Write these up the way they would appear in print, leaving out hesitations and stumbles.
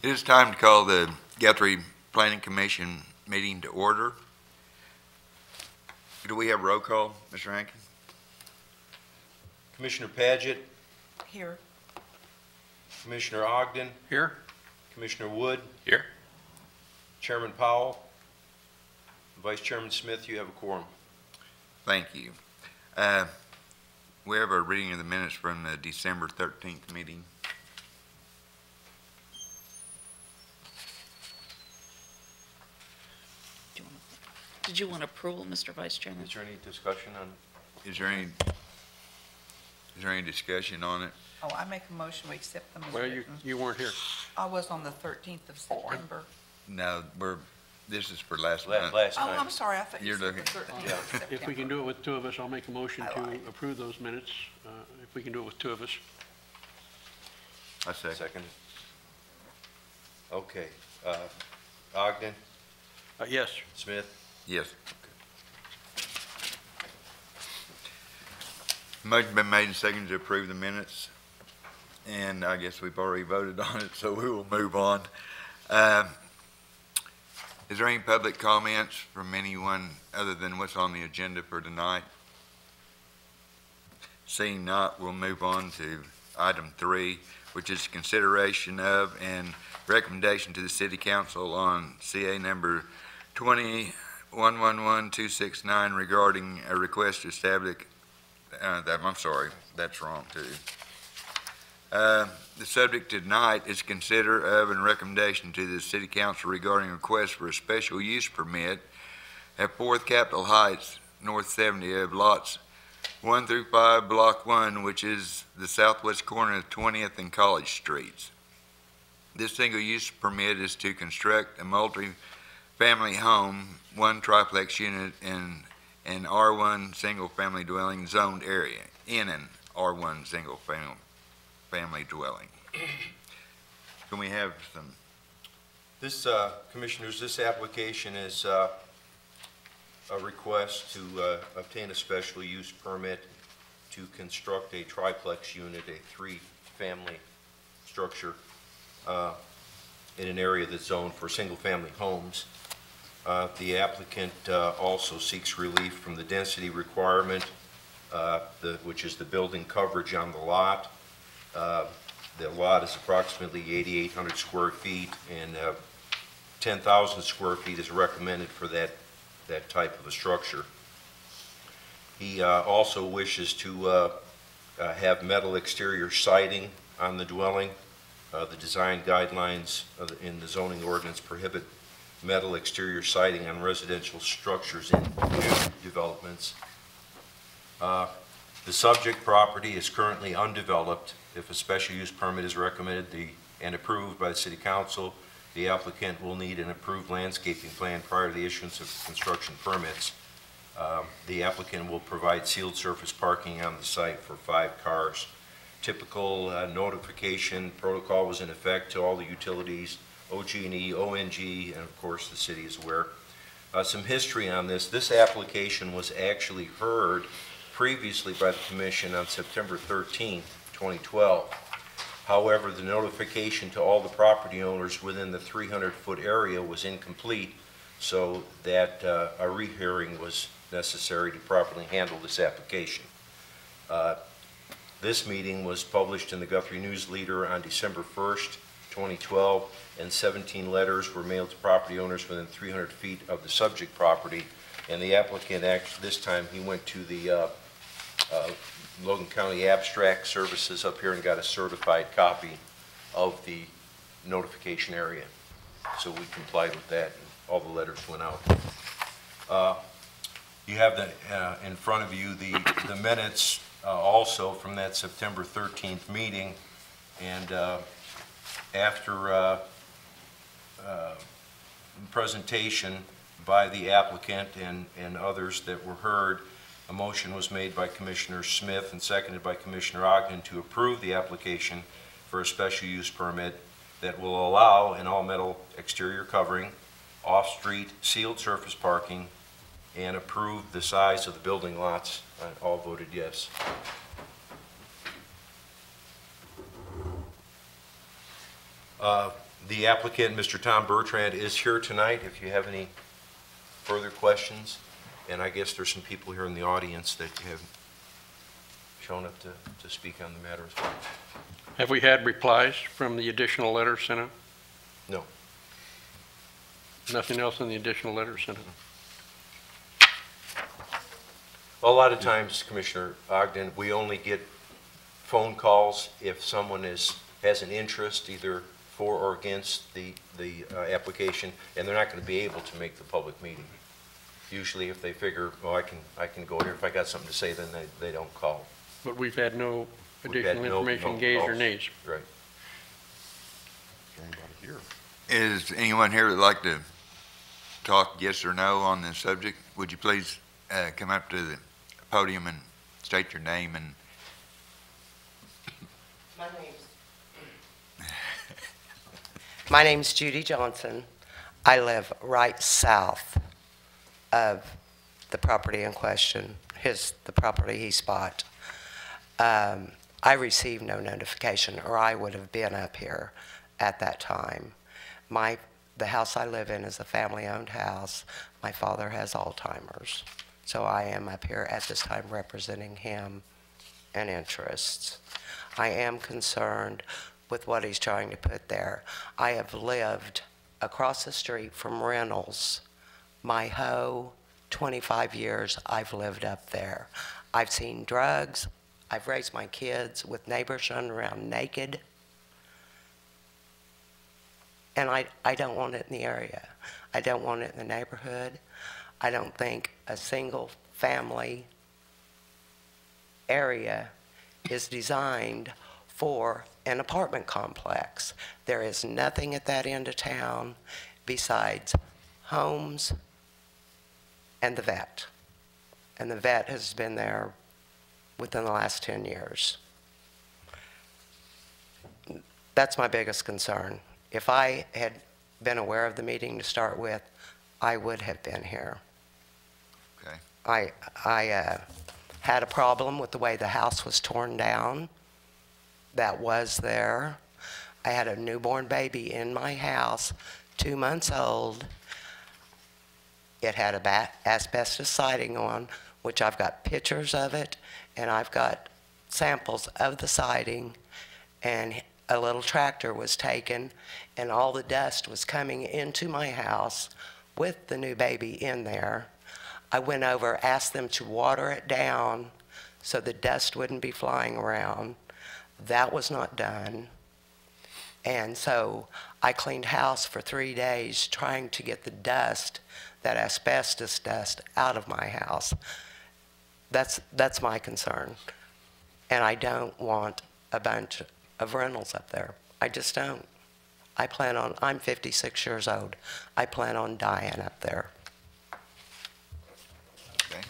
It is time to call the Guthrie Planning Commission meeting to order. Do we have roll call, Mr. Hankins? Commissioner Padgett. Here. Commissioner Ogden. Here. Commissioner Wood. Here. Chairman Powell. Vice Chairman Smith, you have a quorum. Thank you. We have a reading of the minutes from the December 13th meeting. Did you want approval, Mr. Vice Chairman? Is there any discussion on? Is there any discussion on it? Oh, I make a motion, we accept them as Well, written. you weren't here. I was on the 13th of September. No, this is for last Last month. Oh, time. I'm sorry, I thought you You're said the looking- 13th of September. If we can do it with two of us, I'll make a motion I to lied. approve those minutes. If we can do it with two of us. I second. Second. Okay. Ogden, Yes. Smith. Yes. Motion been made and seconded to approve the minutes, and I guess we've already voted on it, so we will move on. Is there any public comments from anyone other than what's on the agenda for tonight? Seeing not, we'll move on to item 3, which is consideration of and recommendation to the City Council on CA number 2111269 regarding a request to establish, I'm sorry, that's wrong too. The subject tonight is consider of and recommendation to the City Council regarding a request for a special use permit at 4th Capitol Heights, North 70 of lots 1 through 5, Block 1, which is the southwest corner of 20th and College Streets. This single-use permit is to construct a multi-family home, 1 triplex unit in an R1 single-family dwelling zoned area, in an R1 single-family dwelling. Can we have some? This, Commissioners, this application is a request to obtain a special use permit to construct a triplex unit, a 3-family structure in an area that's zoned for single-family homes. The applicant also seeks relief from the density requirement, which is the building coverage on the lot. The lot is approximately 8,800 square feet, and 10,000 square feet is recommended for that type of a structure. He also wishes to have metal exterior siding on the dwelling. The design guidelines in the zoning ordinance prohibit metal exterior siding on residential structures in new developments. The subject property is currently undeveloped. If a special use permit is recommended and approved by the City Council, the applicant will need an approved landscaping plan prior to the issuance of construction permits. The applicant will provide sealed surface parking on the site for 5 cars. Typical notification protocol was in effect to all the utilities, OG&E, ONG, and of course the city is aware. Some history on this. This application was actually heard previously by the Commission on September 13, 2012. However, the notification to all the property owners within the 300-foot area was incomplete, so that a rehearing was necessary to properly handle this application. This meeting was published in the Guthrie News Leader on December 1st, 2012, and 17 letters were mailed to property owners within 300 feet of the subject property. And the applicant, actually, this time, he went to the Logan County Abstract Services up here and got a certified copy of the notification area. So we complied with that, and all the letters went out. You have in front of you the minutes also from that September 13th meeting, and after presentation by the applicant and others that were heard, a motion was made by Commissioner Smith and seconded by Commissioner Ogden to approve the application for a special use permit that will allow an all-metal exterior covering, off-street sealed surface parking, and approve the size of the building lots. All voted yes. The applicant, Mr. Tom Bertrand, is here tonight if you have any further questions. And I guess there's some people here in the audience that have shown up to speak on the matter as well. Have we had replies from the additional letters sent out? No. Nothing else in the additional letters sent out? A lot of times, Commissioner Ogden, we only get phone calls if someone has an interest either for or against the application, and they're not going to be able to make the public meeting. Usually if they figure, well, I can go here, if I got something to say, then they don't call. But we've had no We've had additional information, gays or nays. Right. Is anyone here that'd like to talk yes or no on this subject? Would you please come up to the podium and state your name and... My name's Judy Johnson. I live right south of the property in question, the property he's bought. I received no notification, or I would have been up here at that time. The house I live in is a family-owned house. My father has Alzheimer's, so I am up here at this time representing him and interests. I am concerned with what he's trying to put there. I have lived across the street from Reynolds my whole 25 years I've lived up there. I've seen drugs. I've raised my kids with neighbors running around naked. And I don't want it in the area. I don't want it in the neighborhood. I don't think a single family area is designed for an apartment complex. There is nothing at that end of town besides homes and the vet. And the vet has been there within the last 10 years. That's my biggest concern. If I had been aware of the meeting to start with, I would have been here. Okay. I had a problem with the way the house was torn down. That was there. I had a newborn baby in my house, 2 months old. It had asbestos siding on, which I've got pictures of it, and I've got samples of the siding, and a little tractor was taken, and all the dust was coming into my house with the new baby in there. I went over, asked them to water it down so the dust wouldn't be flying around. That was not done. And so I cleaned house for 3 days trying to get the dust, that asbestos dust, out of my house. That's my concern. And I don't want a bunch of rentals up there. I just don't. I'm 56 years old. I plan on dying up there. Okay.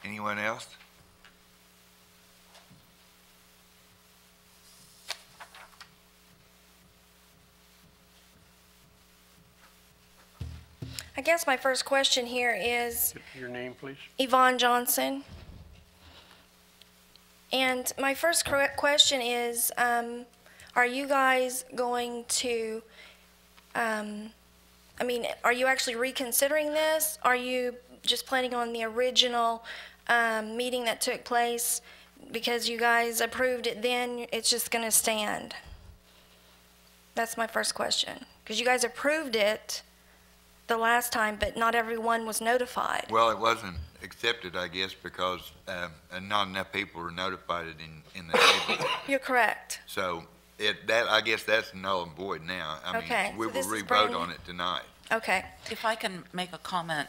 Anyone else? I guess my first question here is Your name, please? Yvonne Johnson. And my first question is, are you guys going to, are you actually reconsidering this? Are you just planning on the original meeting that took place because you guys approved it then, it's just going to stand? That's my first question. Because you guys approved it the last time, but not everyone was notified. Well, it wasn't accepted, I guess, because not enough people were notified in the neighborhood. You're correct. So I guess that's null and void now. I Okay, mean, we so will this is re-vote brand on new? it tonight. Okay. If I can make a comment,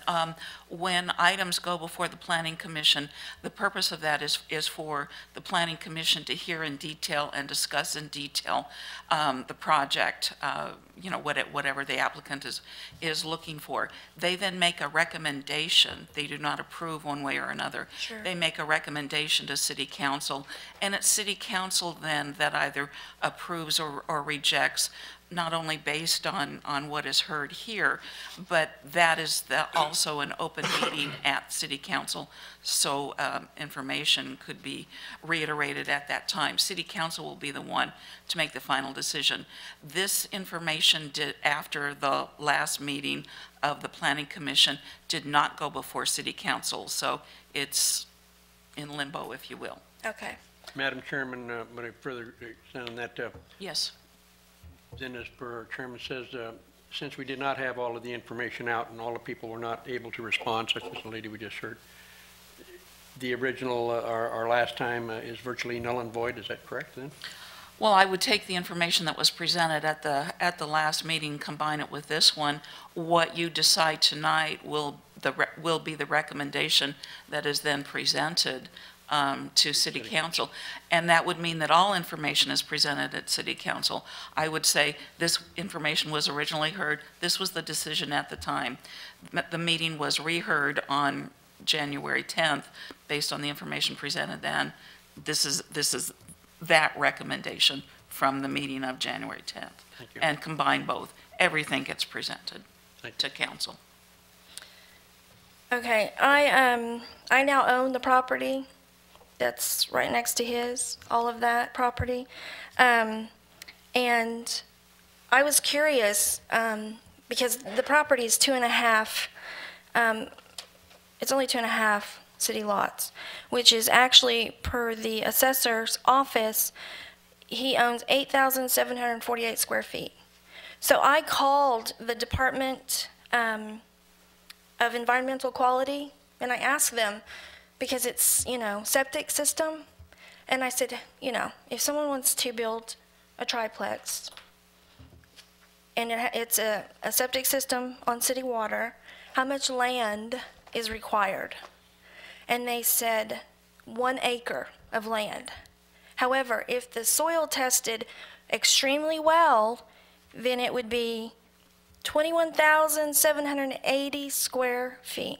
when items go before the Planning Commission, the purpose of that is for the Planning Commission to hear in detail and discuss in detail the project, whatever the applicant is looking for. They then make a recommendation. They do not approve one way or another. Sure. They make a recommendation to City Council, and it's City Council then that either approves or rejects not only based on what is heard here, but that is also an open meeting at City Council, so information could be reiterated at that time. City Council will be the one to make the final decision. This information after the last meeting of the Planning Commission, did not go before City Council, so it's in limbo, if you will. Okay. Madam Chairman, may I further extend on that? Yes. Then, as per our chairman says, since we did not have all of the information out and all the people were not able to respond, such as the lady we just heard, the original, our last time is virtually null and void. Is that correct then? Well, I would take the information that was presented at the last meeting, combine it with this one. What you decide tonight will be the recommendation that is then presented to City Council. And that would mean that all information is presented at City Council. I would say this information was originally heard. This was the decision at the time. The meeting was reheard on January 10th based on the information presented then. This is that recommendation from the meeting of January 10th. Thank you. And combine both. Everything gets presented Thank you. to council. Okay, I now own the property that's right next to his, all of that property. And I was curious, because the property is 2.5, it's only 2.5 city lots, which is actually, per the assessor's office, he owns 8,748 square feet. So I called the Department of Environmental Quality, and I asked them, because it's, septic system, and I said, if someone wants to build a triplex, and it's a septic system on city water, how much land is required? And they said 1 acre of land. However, if the soil tested extremely well, then it would be 21,780 square feet.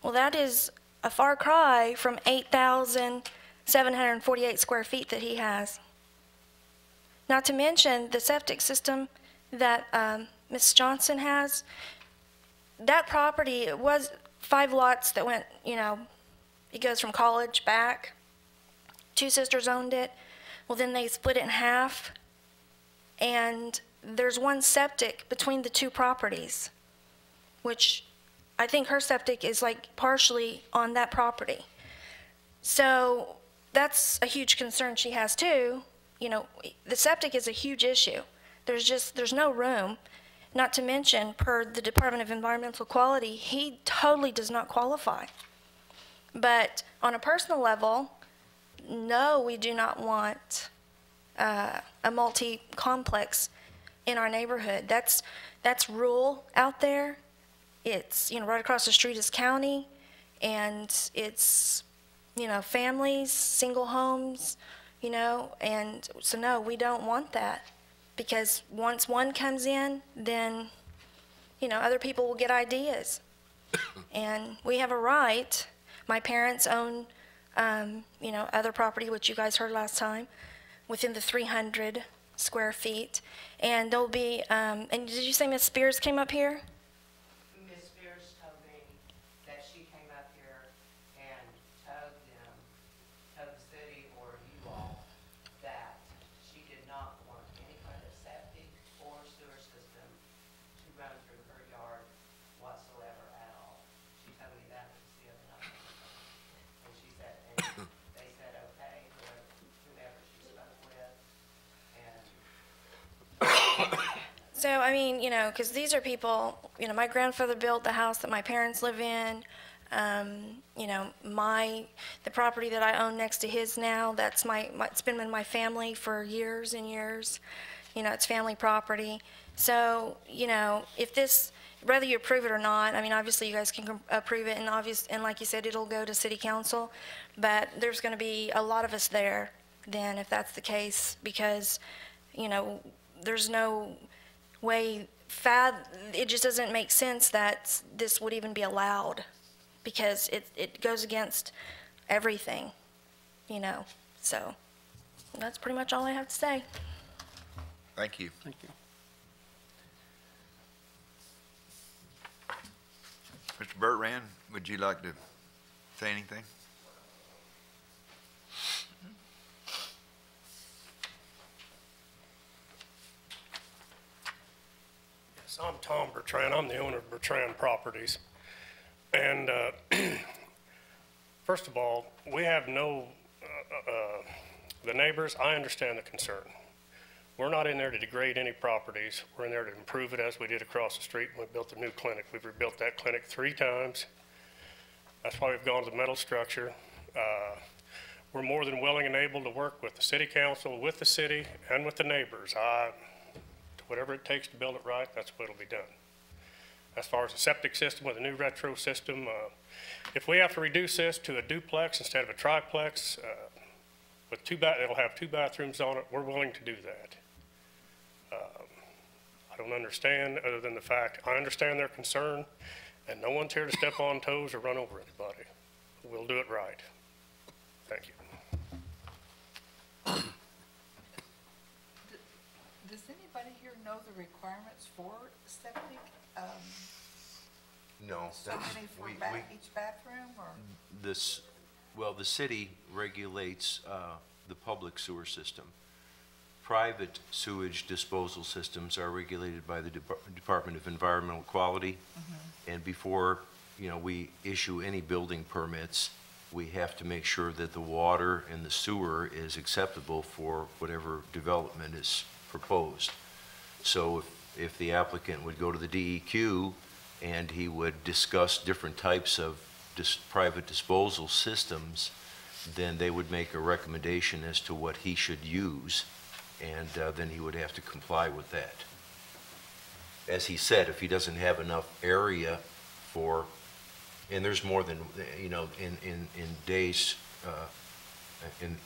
Well, that is a far cry from 8,748 square feet that he has. Not to mention the septic system that Ms. Johnson has. That property, it was 5 lots that went, it goes from College back. 2 sisters owned it. Well, then they split it in half. And there's 1 septic between the 2 properties, which I think her septic is like partially on that property. So that's a huge concern she has too. The septic is a huge issue. There's no room. Not to mention, per the Department of Environmental Quality, he totally does not qualify. But on a personal level, no, we do not want a multi-complex in our neighborhood. That's rural out there. It's, right across the street is county, and it's, families, single homes, and so no, we don't want that, because once one comes in, then, other people will get ideas. And we have a right. My parents own, other property, which you guys heard last time, within the 300 square feet. And there'll be, and did you say Ms. Spears came up here? Ms. Spears told me that she came up here and told the city or you all, that she did not want any kind of septic or sewer system to run through her yard whatsoever at all. She told me that was the other night. And she said, and they said, okay, whoever she spoke with, and so, because these are people, my grandfather built the house that my parents live in. The property that I own next to his now, that's it's been in my family for years and years. It's family property. So, if this, whether you approve it or not, obviously you guys can approve it, and like you said, it'll go to City Council. But there's going to be a lot of us there then, if that's the case, because, there's no way, it just doesn't make sense that this would even be allowed, because it goes against everything, So that's pretty much all I have to say. Thank you. Thank you. Mr. Bertrand, would you like to say anything? Yes, I'm Tom Bertrand. I'm the owner of Bertrand Properties. And first of all, we have the neighbors, I understand the concern. We're not in there to degrade any properties. We're in there to improve it as we did across the street when we built the new clinic. We've rebuilt that clinic 3 times. That's why we've gone to the metal structure. We're more than willing and able to work with the city council, with the city, and with the neighbors. Whatever it takes to build it right, that's what'll be done. As far as the septic system with a new retro system, if we have to reduce this to a duplex instead of a triplex, with it'll have 2 bathrooms on it, we're willing to do that. I don't understand, other than the fact, I understand their concern, and no one's here to step on toes or run over anybody. We'll do it right. Thank you. Does anybody here know the requirements for septic? No, So that's, many for we, each bathroom, or? this, well, the city regulates the public sewer system. Private sewage disposal systems are regulated by the Department of Environmental Quality. And before, we issue any building permits, we have to make sure that the water and the sewer is acceptable for whatever development is proposed. So if the applicant would go to the DEQ and he would discuss different types of private disposal systems, then they would make a recommendation as to what he should use, and then he would have to comply with that. As he said, if he doesn't have enough area for, and there's more than, in days, in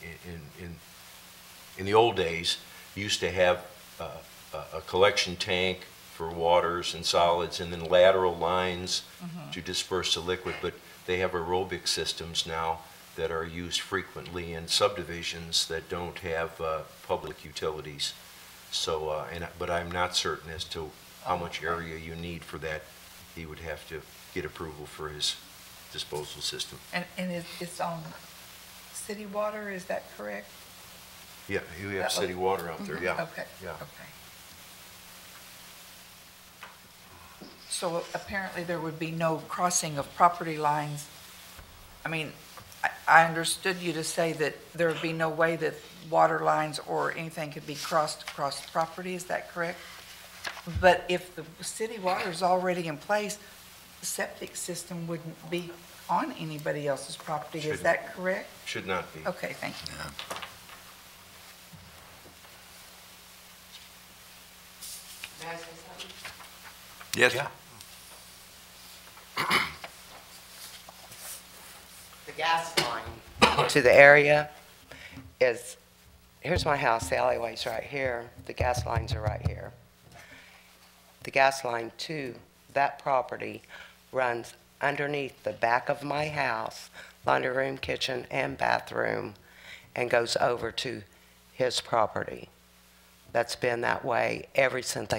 the old days, you used to have a collection tank for waters and solids, and then lateral lines to disperse the liquid, but they have aerobic systems now that are used frequently in subdivisions that don't have public utilities. So, but I'm not certain as to how much area you need for that. He would have to get approval for his disposal system. And it's on city water, is that correct? Yeah, you have city water out there, yeah. Okay, Yeah. okay. So apparently there would be no crossing of property lines. I mean, I understood you to say that there would be no way that water lines or anything could be crossed across the property, is that correct? But if the city water is already in place, the septic system wouldn't be on anybody else's property, is Shouldn't. that correct? Should not be. Okay, thank you. Yes? Yeah. The gas line to the area is, here's my house, the alleyway's right here, the gas lines are right here. The gas line to that property runs underneath the back of my house, laundry room, kitchen, and bathroom, and goes over to his property. That's been that way ever since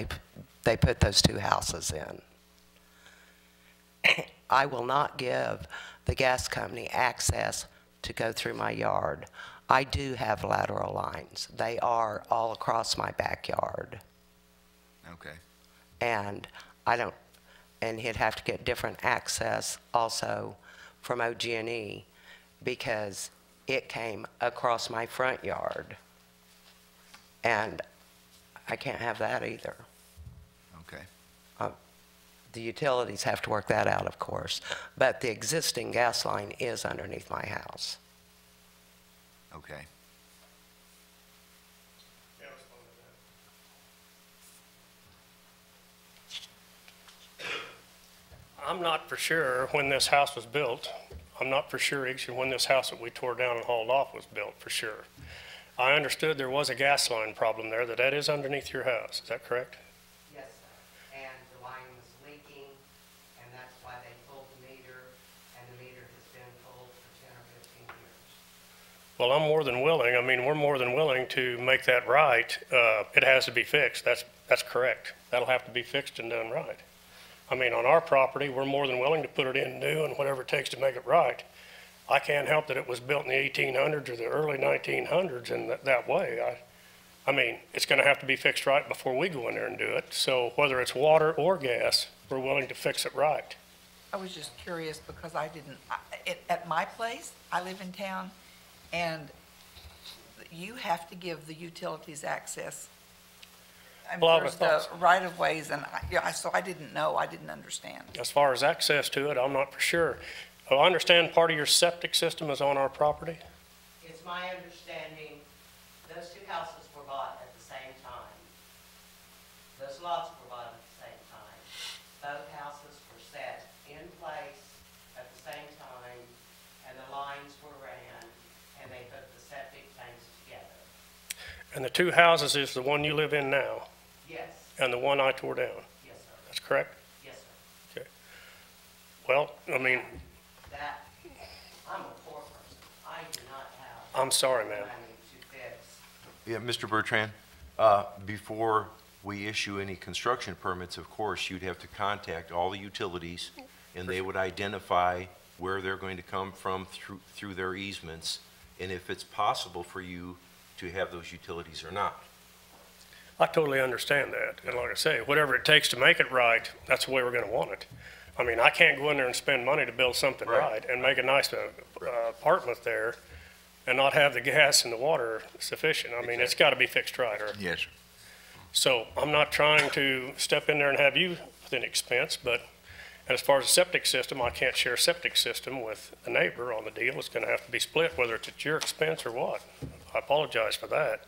they put those 2 houses in. I will not give the gas company access to go through my yard. I do have lateral lines. They are all across my backyard. Okay. And and he'd have to get different access also from OG&E because it came across my front yard. And I can't have that either. Okay. The utilities have to work that out, of course, but the existing gas line is underneath my house. Okay. I'm not for sure when this house was built. I'm not for sure actually when this house that we tore down and hauled off was built, for sure. I understood there was a gas line problem there, that is underneath your house. Is that correct? Yes, sir. And the line was leaking, and that's why they pulled the meter, and the meter has been pulled for 10 or 15 years. Well, I'm more than willing, I mean, we're more than willing to make that right. It has to be fixed, that's correct. That'll have to be fixed and done right. I mean, on our property, we're more than willing to put it in new and whatever it takes to make it right. I can't help that it was built in the 1800s or the early 1900s in that way. I mean, it's gonna have to be fixed right before we go in there and do it. So whether it's water or gas, we're willing to fix it right. I was just curious because at my place, I live in town, and you have to give the utilities access. And Well, I would've there's thought the right-of-ways, and so I didn't know, I didn't understand. As far as access to it, I'm not for sure. Oh, I understand part of your septic system is on our property? It's my understanding, those two houses were bought at the same time. Those lots were bought at the same time. Both houses were set in place at the same time, and the lines were ran, and they hooked the septic tanks together. And the two houses is the one you live in now, Yes, and the one I tore down. yes, sir. That's correct? Yes, sir. Well, I mean, That, I'm a poor person. I do not have I'm sorry, ma'am. money to fix. Yeah, Mr. Bertrand, before we issue any construction permits, of course, you'd have to contact all the utilities, and they would identify where they're going to come from through their easements, and if it's possible for you to have those utilities or not. I totally understand that. And like I say, whatever it takes to make it right, that's the way we're gonna want it. I mean, I can't go in there and spend money to build something Right. right and make a nice apartment there and not have the gas and the water sufficient. I mean, it's gotta be fixed right, or, Yes, sir. so I'm not trying to step in there and have you with an expense, but as far as a septic system, I can't share a septic system with a neighbor on the deal. It's gonna have to be split, whether it's at your expense or what. I apologize for that.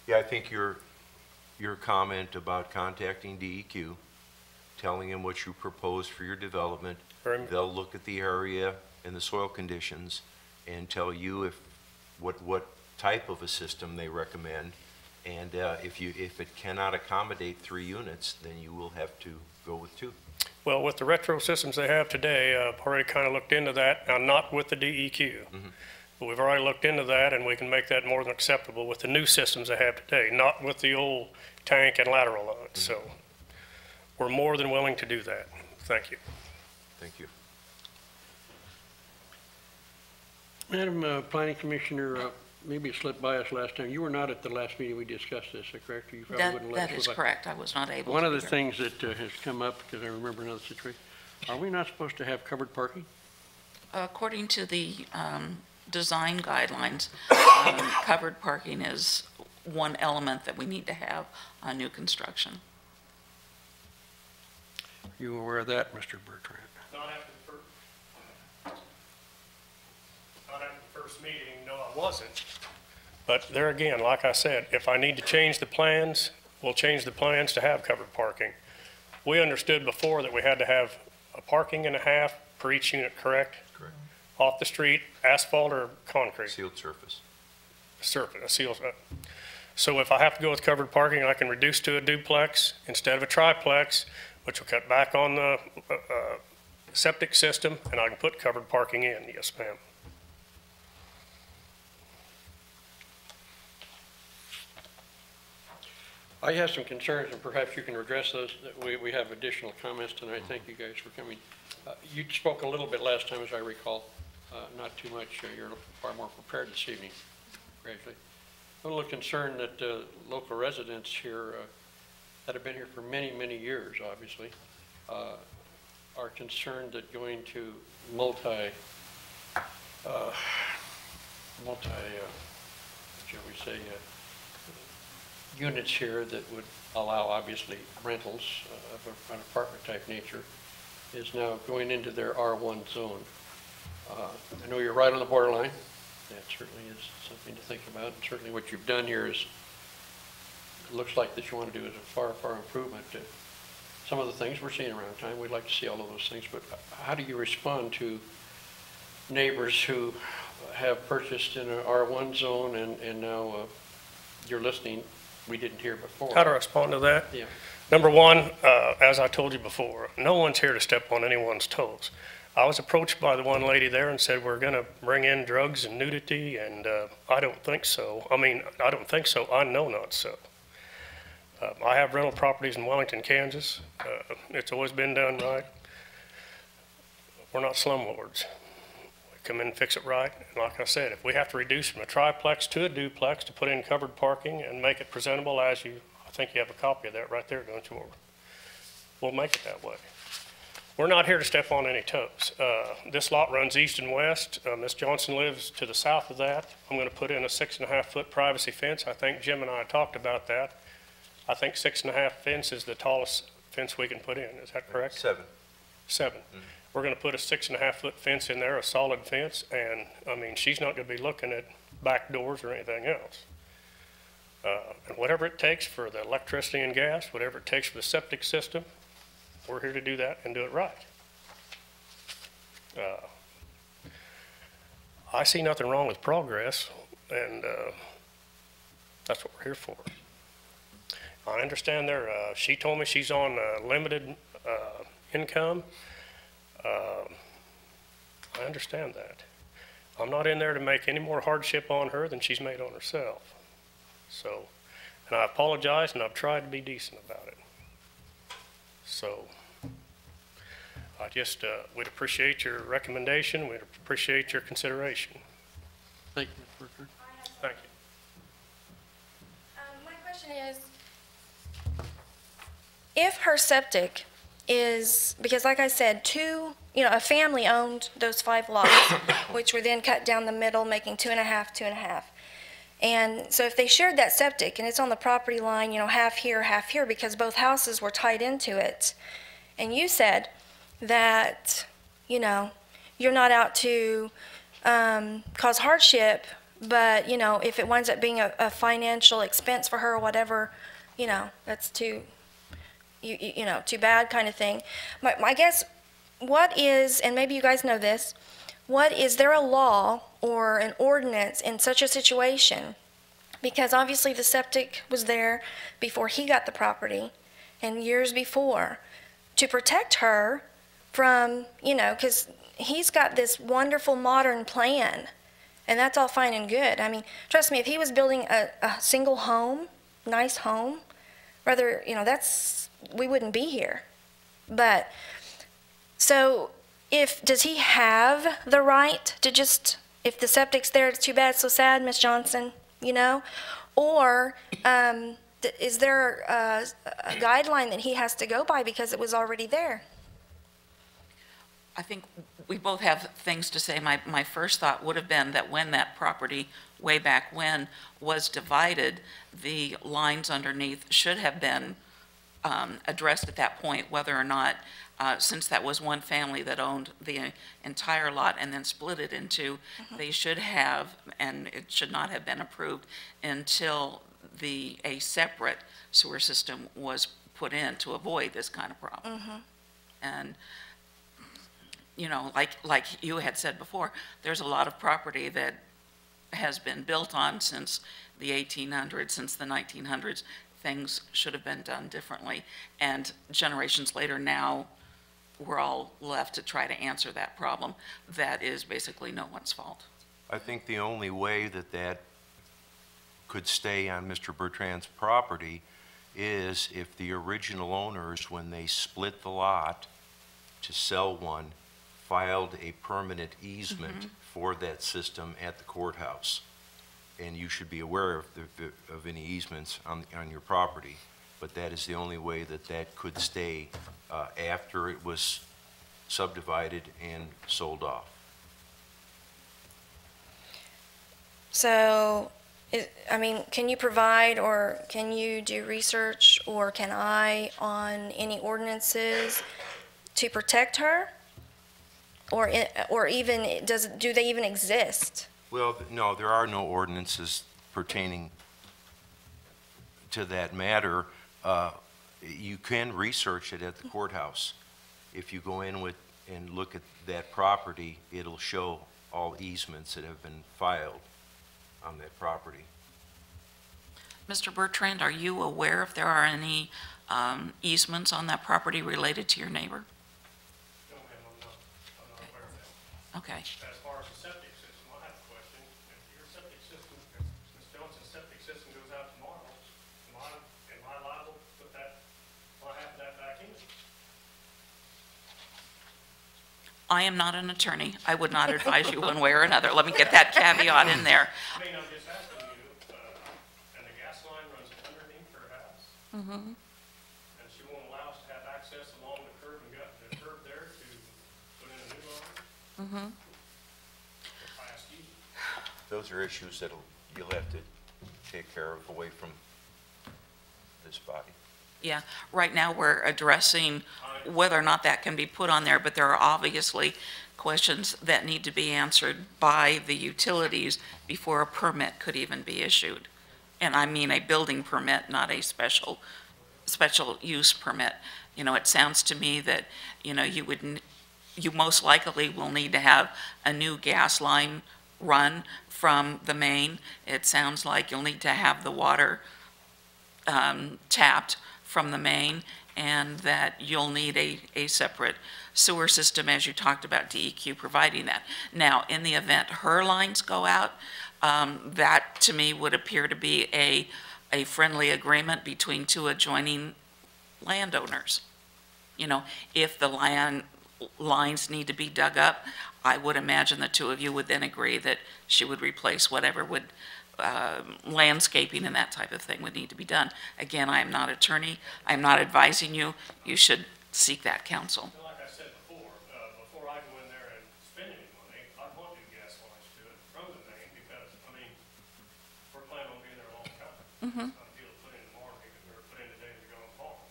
Yeah, I think your comment about contacting DEQ, telling them what you propose for your development, Very- they'll look at the area and the soil conditions and tell you what type of a system they recommend. And if it cannot accommodate 3 units, then you will have to go with 2. Well, with the retro systems they have today, I've already kind of looked into that. Now, not with the DEQ. But we've already looked into that, and we can make that more than acceptable with the new systems they have today, not with the old tank and lateral lines. So we're more than willing to do that. Thank you. Thank you. Madam Planning Commissioner, maybe it slipped by us last time. You were not at the last meeting we discussed this, is that correct? Or you probably wouldn't let That us is slip by. correct. I was not able to. One of the be there. things that has come up, because I remember another situation, are we not supposed to have covered parking? According to the design guidelines, covered parking is one element that we need to have on new construction. You aware of that, Mr. Bertrand? Not after the first meeting, no, I wasn't. But there again, like I said, if I need to change the plans, we'll change the plans to have covered parking. We understood before that we had to have a parking and a half per each unit, correct? Correct. Off the street, asphalt or concrete? Sealed surface. Surface, a seal. So if I have to go with covered parking, I can reduce to a duplex instead of a triplex, which will cut back on the septic system, and I can put covered parking in. Yes, ma'am. I have some concerns, and perhaps you can address those. We have additional comments tonight. Thank you guys for coming. You spoke a little bit last time, as I recall, not too much. You're far more prepared this evening. Congratulations. I'm a little concerned that local residents here that have been here for many, many years, obviously, are concerned that going to shall we say, units here that would allow, obviously, rentals of an apartment-type nature is now going into their R1 zone. I know you're right on the borderline. That certainly is something to think about. And certainly what you've done here is, it looks like that you want to do is a far, far improvement to some of the things we're seeing around town. We'd like to see all of those things, but how do you respond to neighbors who have purchased in an R1 zone and now you're listening, we didn't hear before? How to respond to that? Yeah. Number one, as I told you before, no one's here to step on anyone's toes. I was approached by the one lady there and said, we're going to bring in drugs and nudity, and I don't think so. I mean, I don't think so. I know not so. I have rental properties in Wellington, Kansas. It's always been done right. We're not slumlords. We come in and fix it right. And like I said, if we have to reduce from a triplex to a duplex to put in covered parking and make it presentable as you, I think you have a copy of that right there, don't you? We'll make it that way. We're not here to step on any toes. This lot runs east and west. Ms. Johnson lives to the south of that. I'm going to put in a 6.5-foot privacy fence. I think Jim and I talked about that. I think 6.5 fence is the tallest fence we can put in. Is that correct? 7. 7. Mm-hmm. We're going to put a 6.5-foot fence in there, a solid fence, and I mean, she's not going to be looking at back doors or anything else. And whatever it takes for the electricity and gas, whatever it takes for the septic system, we're here to do that and do it right. I see nothing wrong with progress, and that's what we're here for. I understand there, she told me she's on limited income. I understand that. I'm not in there to make any more hardship on her than she's made on herself. So, and I apologize, and I've tried to be decent about it. So, I just, we'd appreciate your recommendation. We'd appreciate your consideration. Thank you, Ms. Burkhardt. Thank you. My question is, if her septic is, because like I said, a family owned those 5 lots, which were then cut down the middle, making 2.5, 2.5. And so if they shared that septic and it's on the property line, half here, because both houses were tied into it, and you said that, you're not out to cause hardship, but, if it winds up being a financial expense for her or whatever, that's too bad kind of thing. My guess, what is, and maybe you guys know this, is there a law or an ordinance in such a situation? Because obviously the septic was there before he got the property and years before, to protect her from, because he's got this wonderful modern plan, and that's all fine and good. I mean, trust me, if he was building a single home, nice home, rather, we wouldn't be here. But, so, does he have the right to just, if the septic's there, it's too bad, so sad, Miss Johnson, Or is there a guideline that he has to go by because it was already there? I think we both have things to say. My first thought would have been that when that property, way back when, was divided, the lines underneath should have been addressed at that point, whether or not, since that was one family that owned the entire lot and then split it into, they should have, and it should not have been approved until a separate sewer system was put in to avoid this kind of problem. And, like you had said before, there's a lot of property that has been built on since the 1800s, since the 1900s. Things should have been done differently. And generations later now, we're all left to try to answer that problem. That is basically no one's fault. I think the only way that could stay on Mr. Bertrand's property is if the original owners, when they split the lot to sell one, filed a permanent easement for that system at the courthouse. And you should be aware of any easements on your property, but that is the only way that could stay after it was subdivided and sold off. So, can you provide, or can you do research, or can I, on any ordinances to protect her? Or even, do they even exist? Well, no, there are no ordinances pertaining to that matter. You can research it at the courthouse. If you go in and look at that property, it'll show all easements that have been filed on that property. Mr. Bertrand, are you aware if there are any easements on that property related to your neighbor? No, ma'am, I'm not aware of that. Okay. As far as the septic system, I have a question. If your septic system, if Ms. Johnson's septic system goes out tomorrow, am I liable to put that, will I have that back in? I am not an attorney. I would not advise you one way or another. Let me get that caveat in there. I mean, I'm just asking you, and the gas line runs underneath her house, Mm-hmm. and she won't allow us to have access along the curb and got the curb there to put in a new line? Mm-hmm. If I ask you. Those are issues that you'll have to take care of away from this body. Yeah, right now we're addressing whether or not that can be put on there, but there are obviously questions that need to be answered by the utilities before a permit could even be issued. And I mean a building permit, not a special use permit. You know, it sounds to me that, you know, you most likely will need to have a new gas line run from the main. It sounds like you'll need to have the water tapped from the main, and that you'll need a separate sewer system, as you talked about DEQ providing that. Now, in the event her lines go out, that to me would appear to be a friendly agreement between two adjoining landowners. You know, if the lines need to be dug up, I would imagine the two of you would then agree that she would replace whatever would landscaping and that type of thing would need to be done. Again, I am not an attorney. I am not advising you. You should seek that counsel. Like I said before, before I go in there and spend any money, I want new gas lines to it from the main because, I mean, we're planning on being there a long time. Mm-hmm. It's not a deal to put in tomorrow, or put in today to go and fall.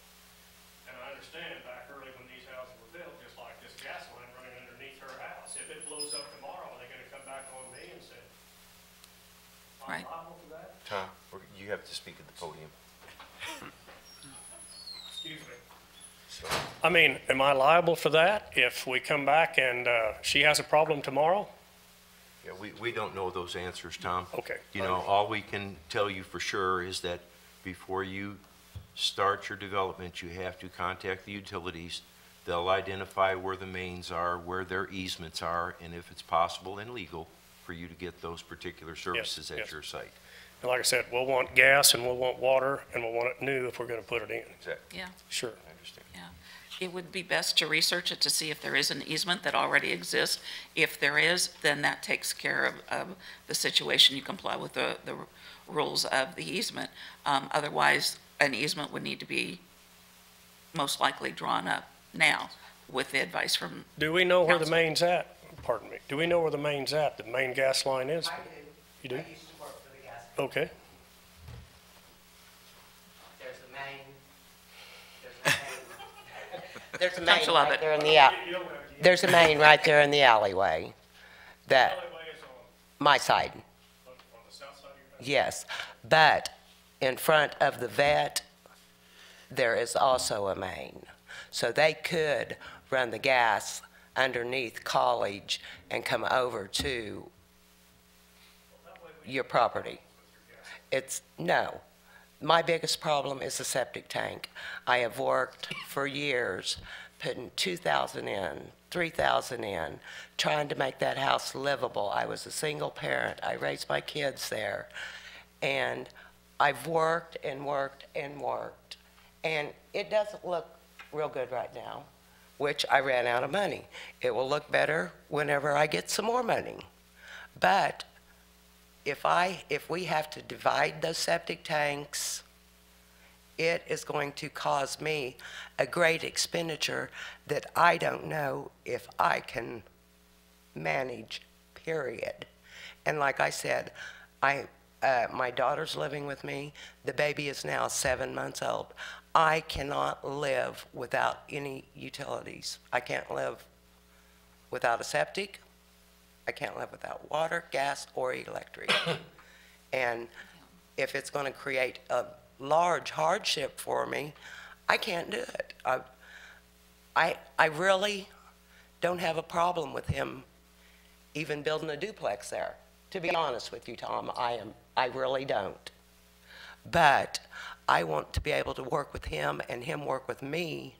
And I understand back early when these houses were built, just like this gas line running underneath her house. If it blows up tomorrow, are they gonna come back on me and say, Right. I'm liable for that? Tom, you have to speak at the podium. Excuse me. So, I mean, am I liable for that if we come back and she has a problem tomorrow? yeah, we don't know those answers, Tom. Okay. You know, all we can tell you for sure is that before you start your development, you have to contact the utilities. They'll identify where the mains are, where their easements are, and if it's possible and legal, for you to get those particular services at yes. your site. And like I said, we'll want gas and we'll want water and we'll want it new if we're gonna put it in. Exactly. Yeah. Sure. I understand. It would be best to research it to see if there is an easement that already exists. If there is, then that takes care of the situation. You comply with the rules of the easement. Otherwise, an easement would need to be most likely drawn up now with the advice from, Do we know where the Counsel. main's at? Pardon me. Do we know where the main's at, the main gas line is? I do. You do? I used to work for the gas. Okay. There's a main. There's a main Counsel of right it. there in the, there's a main right there in the alleyway. That, Alleyway is my side, on the south side of your house? yes. But in front of the vet, there is also a main. So they could run the gas underneath College and come over to your property. It's, no. My biggest problem is the septic tank. I have worked for years putting 2,000 in, 3,000 in, trying to make that house livable. I was a single parent. I raised my kids there. And I've worked and worked and worked. And it doesn't look real good right now, which I ran out of money. It will look better whenever I get some more money. But if we have to divide those septic tanks, it is going to cause me a great expenditure that I don't know if I can manage, period. And like I said, my daughter's living with me. The baby is now 7 months old. I cannot live without any utilities. I can't live without a septic. I can't live without water, gas, or electric. And if it's going to create a large hardship for me, I can't do it. I really don't have a problem with him even building a duplex there. To be honest with you, Tom, I really don't. But I want to be able to work with him and him work with me,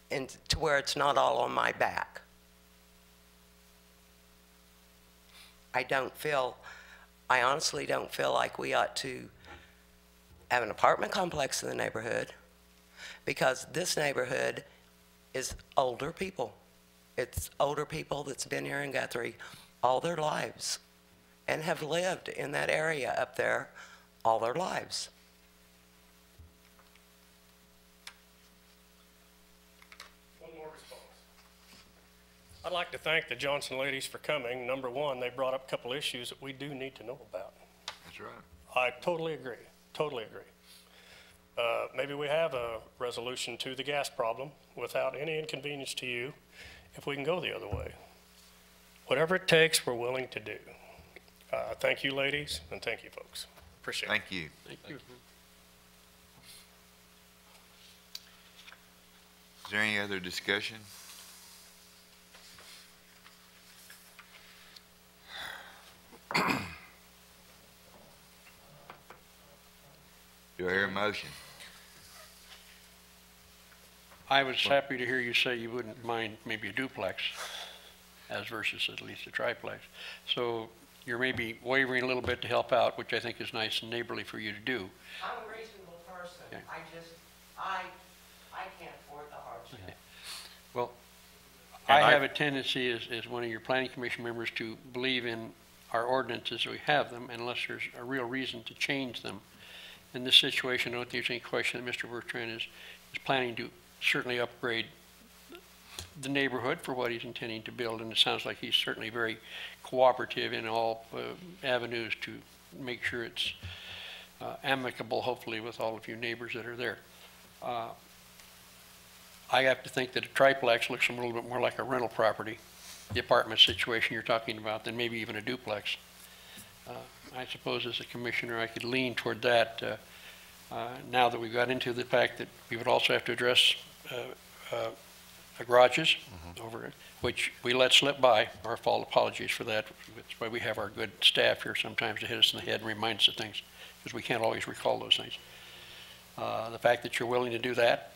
and to where it's not all on my back. I honestly don't feel like we ought to have an apartment complex in the neighborhood, because this neighborhood is older people. It's older people that's been here in Guthrie all their lives and have lived in that area up there all their lives. One more response. I'd like to thank the Johnson ladies for coming. Number one, they brought up a couple issues that we do need to know about. That's right. I totally agree, totally agree. Maybe we have a resolution to the gas problem without any inconvenience to you if we can go the other way. Whatever it takes, we're willing to do. Thank you, ladies, and thank you, folks. Appreciate it. Thank you. Thank you. Is there any other discussion? Do I hear a motion? I was happy to hear you say you wouldn't mind maybe a duplex as versus at least a triplex. So you're maybe wavering a little bit to help out, which I think is nice and neighborly for you to do. I'm a reasonable person. Okay. I can't afford the hardship. Okay. Well, And I have a tendency as one of your planning commission members to believe in our ordinances as we have them unless there's a real reason to change them. In this situation, I don't think there's any question that Mr. Bertrand is planning to certainly upgrade the neighborhood for what he's intending to build, and it sounds like he's certainly very cooperative in all avenues to make sure it's amicable, hopefully, with all of you neighbors that are there. I have to think that a triplex looks a little bit more like a rental property, the apartment situation you're talking about, than maybe even a duplex. I suppose as a commissioner I could lean toward that now that we've got into the fact that we would also have to address garages over it, which we let slip by. Our fault, apologies for that. That's why we have our good staff here sometimes to hit us in the head and remind us of things, because we can't always recall those things. The fact that you're willing to do that,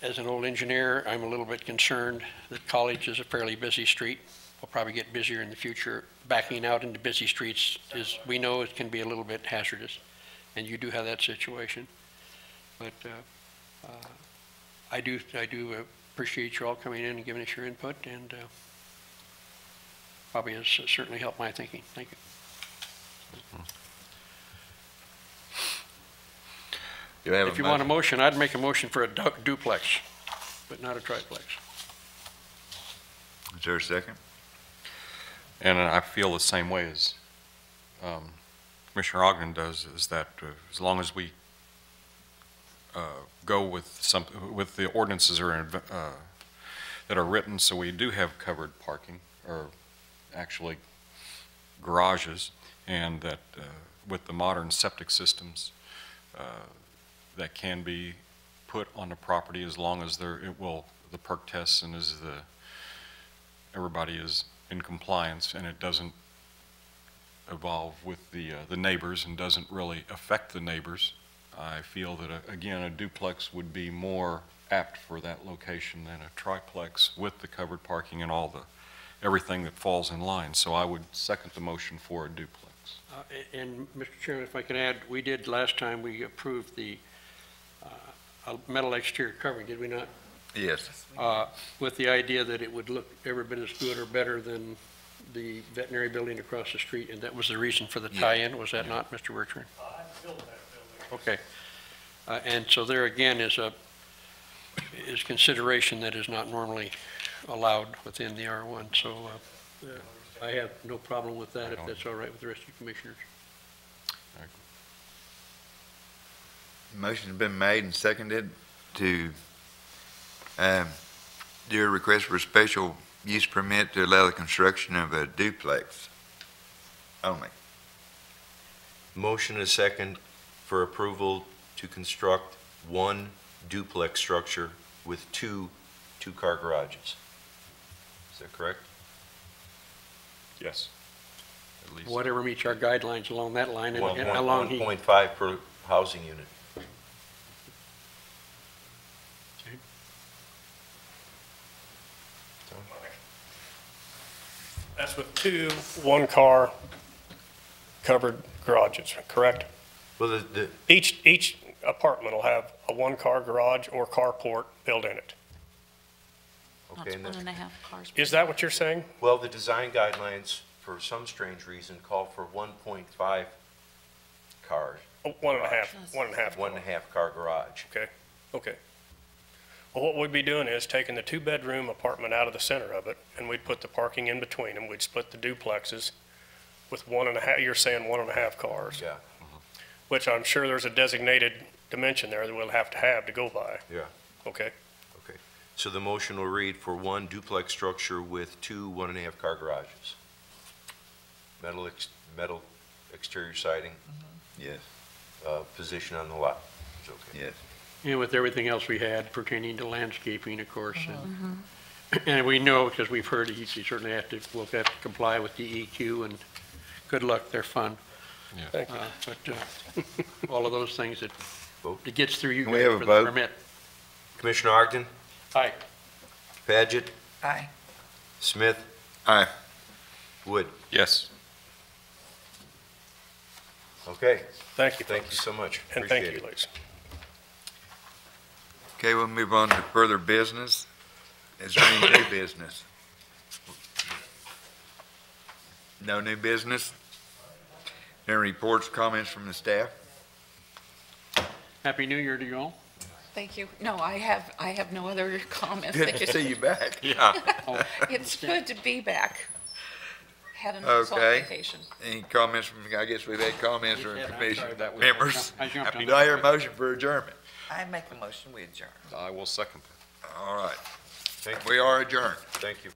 as an old engineer, I'm a little bit concerned that College is a fairly busy street. We'll probably get busier in the future. Backing out into busy streets is, we know it can be a little bit hazardous, and you do have that situation. But I do appreciate you all coming in and giving us your input, and probably has certainly helped my thinking. Thank you. Do I have If you want a motion, I'd make a motion for a duplex, but not a triplex. Is there a second? And I feel the same way as Commissioner Ogden does, is that as long as we go with the ordinances that are written, so we do have covered parking, or actually garages, and that with the modern septic systems that can be put on the property, as long as the perk tests and everybody is in compliance, and it doesn't evolve with the neighbors and doesn't really affect the neighbors. I feel that, again, a duplex would be more apt for that location than a triplex with the covered parking and everything that falls in line. So I would second the motion for a duplex. And Mr. Chairman, if I can add, we did last time, we approved the metal exterior covering, did we not? Yes. With the idea that it would look every bit as good or better than the veterinary building across the street, and that was the reason for the tie-in, was that not, Mr. Bertrand? I built that building. Okay. And so there again is consideration that is not normally allowed within the R1. So I have no problem with that, if that's all right with the rest of you commissioners. Motion's been made and seconded to do a request for a special use permit to allow the construction of a duplex only. Motion is second for approval to construct one duplex structure with two-car garages. Is that correct? Yes. at least. Whatever meets our guidelines along that line and One and point- how long he. 1.5 per housing unit. That's with two one-car covered garages, correct? Well, the, Each apartment will have a one-car garage or carport built in it. okay, That's and one the- and a half cars. Is that what you're saying? well, the design guidelines, for some strange reason, call for 1.5 cars, Oh, one and a half. one and a half car garage. Okay. Well, what we'd be doing is taking the two-bedroom apartment out of the center of it, and we'd put the parking in between them. We'd split the duplexes with one and a half, you're saying one and a half cars, Yeah, which I'm sure there's a designated dimension there that we'll have to go by. yeah. Okay? Okay. So the motion will read for one duplex structure with two one and a half car garages. Metal exterior siding, Yes, position on the lot. It's okay. yes. And with everything else we had pertaining to landscaping, of course. And we know, because we've heard, you certainly have to, we'll have to comply with DEQ, and good luck, they're fun. Yeah. Thank you. But all of those things that, Vote. it gets through you Can we guys have a for the vote? permit. Commissioner Ogden, Aye. Paget, Aye. Smith, Aye. Wood. Yes. Okay, Thank you. thank you so much. And thank Appreciate you, it. Lisa. Okay, we'll move on to further business. Is there any new business? No new business? Any reports, comments from the staff? Happy New Year to you all. Thank you. No, I have no other comments. Good to see you back. Yeah. It's good to be back. Had an awesome Okay. vacation. Any comments from, I guess we've had comments from Yeah, I'm commission sorry, that was- members. I jumped on Do I hear a motion for adjournment? I make a motion, we adjourn. I will second that. All right, Thank you. we are adjourned. Thank you.